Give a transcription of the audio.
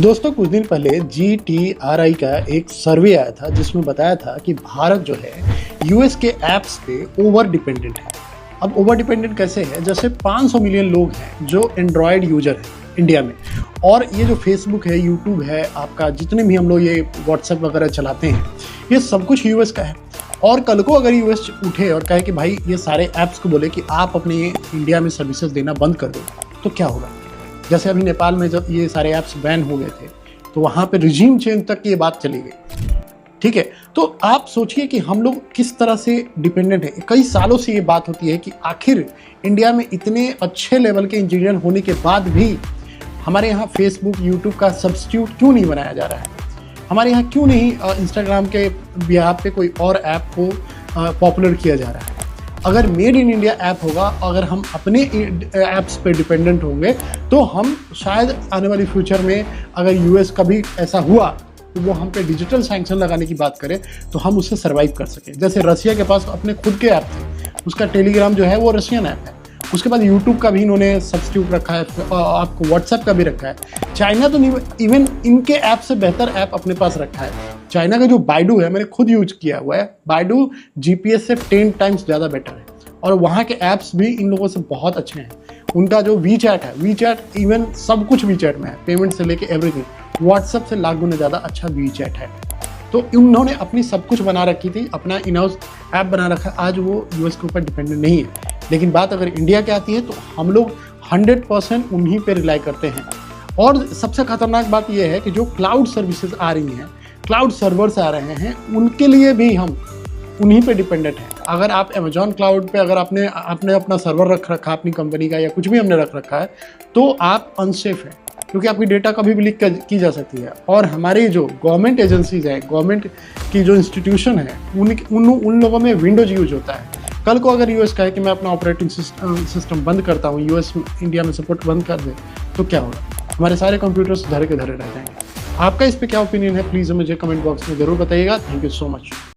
दोस्तों कुछ दिन पहले GTRI का एक सर्वे आया था जिसमें बताया था कि भारत जो है यूएस के ऐप्स पे ओवर डिपेंडेंट है। अब ओवर डिपेंडेंट कैसे है, जैसे 500 मिलियन लोग हैं जो एंड्रॉयड यूजर हैं इंडिया में, और ये जो फेसबुक है, यूट्यूब है, आपका जितने भी हम लोग ये व्हाट्सएप वगैरह चलाते हैं, ये सब कुछ यूएस का है। और कल को अगर यूएस उठे और कहे कि भाई ये सारे ऐप्स को बोले कि आप अपने इंडिया में सर्विसेज देना बंद कर दो, तो क्या होगा। जैसे अभी नेपाल में जब ये सारे ऐप्स बैन हो गए थे तो वहाँ पे रिजीम चेंज तक ये बात चली गई। ठीक है, तो आप सोचिए कि हम लोग किस तरह से डिपेंडेंट है। कई सालों से ये बात होती है कि आखिर इंडिया में इतने अच्छे लेवल के इंजीनियर होने के बाद भी हमारे यहाँ फेसबुक, यूट्यूब का सब्स्टिट्यूट क्यों नहीं बनाया जा रहा है। हमारे यहाँ क्यों नहीं इंस्टाग्राम के बिहार पे कोई और ऐप को पॉपुलर किया जा रहा है। अगर मेड इन इंडिया ऐप होगा, अगर हम अपने ऐप्स पे डिपेंडेंट होंगे तो हम शायद आने वाली फ्यूचर में अगर यूएस का भी ऐसा हुआ तो वो हम पे डिजिटल सैंक्शन लगाने की बात करें तो हम उससे सर्वाइव कर सकें। जैसे रसिया के पास अपने खुद के ऐप थे, उसका टेलीग्राम जो है वो रशियन ऐप है, उसके बाद यूट्यूब का भी इन्होंने सब्स्टिट्यूट रखा है, आपको व्हाट्सएप का भी रखा है। चाइना तो नहीं, इवन इनके ऐप से बेहतर ऐप अपने पास रखा है। चाइना का जो बाइडू है, मैंने खुद यूज किया हुआ है, बाइडू जीपीएस से 10 टाइम्स ज़्यादा बेटर है, और वहाँ के ऐप्स भी इन लोगों से बहुत अच्छे हैं। उनका जो वीचैट है, वीचैट इवन सब कुछ वीचैट में है, पेमेंट से लेके एवरीथिंग, व्हाट्सएप से लाख गुना ज़्यादा अच्छा वीचैट है। तो उन्होंने अपनी सब कुछ बना रखी थी, अपना इन हाउस ऐप बना रखा है, आज वो यूएस के ऊपर डिपेंडेंट नहीं है। लेकिन बात अगर इंडिया की आती है तो हम लोग 100% उन्हीं पे रिलाई करते हैं। और सबसे खतरनाक बात यह है कि जो क्लाउड सर्विसेज आ रही हैं, क्लाउड सर्वर्स आ रहे हैं, उनके लिए भी हम उन्हीं पे डिपेंडेंट हैं। अगर आप अमेजॉन क्लाउड पे अगर आपने अपना सर्वर रख रखा है अपनी कंपनी का, या कुछ भी हमने रख रखा है, तो आप अनसेफ हैं, क्योंकि आपकी डेटा कभी भी लीक की जा सकती है। और हमारी जो गवर्नमेंट एजेंसीज हैं, गवर्नमेंट की जो इंस्टीट्यूशन है, उन लोगों में विंडोज यूज होता है। कल को अगर यूएस कहे कि मैं अपना ऑपरेटिंग सिस्टम बंद करता हूँ, यूएस इंडिया में सपोर्ट बंद कर दे, तो क्या होगा। हमारे सारे कंप्यूटर्स धरे के धरे रह जाएंगे। आपका इस पर क्या ओपिनियन है, प्लीज़ मुझे कमेंट बॉक्स में ज़रूर बताइएगा। Thank you so much.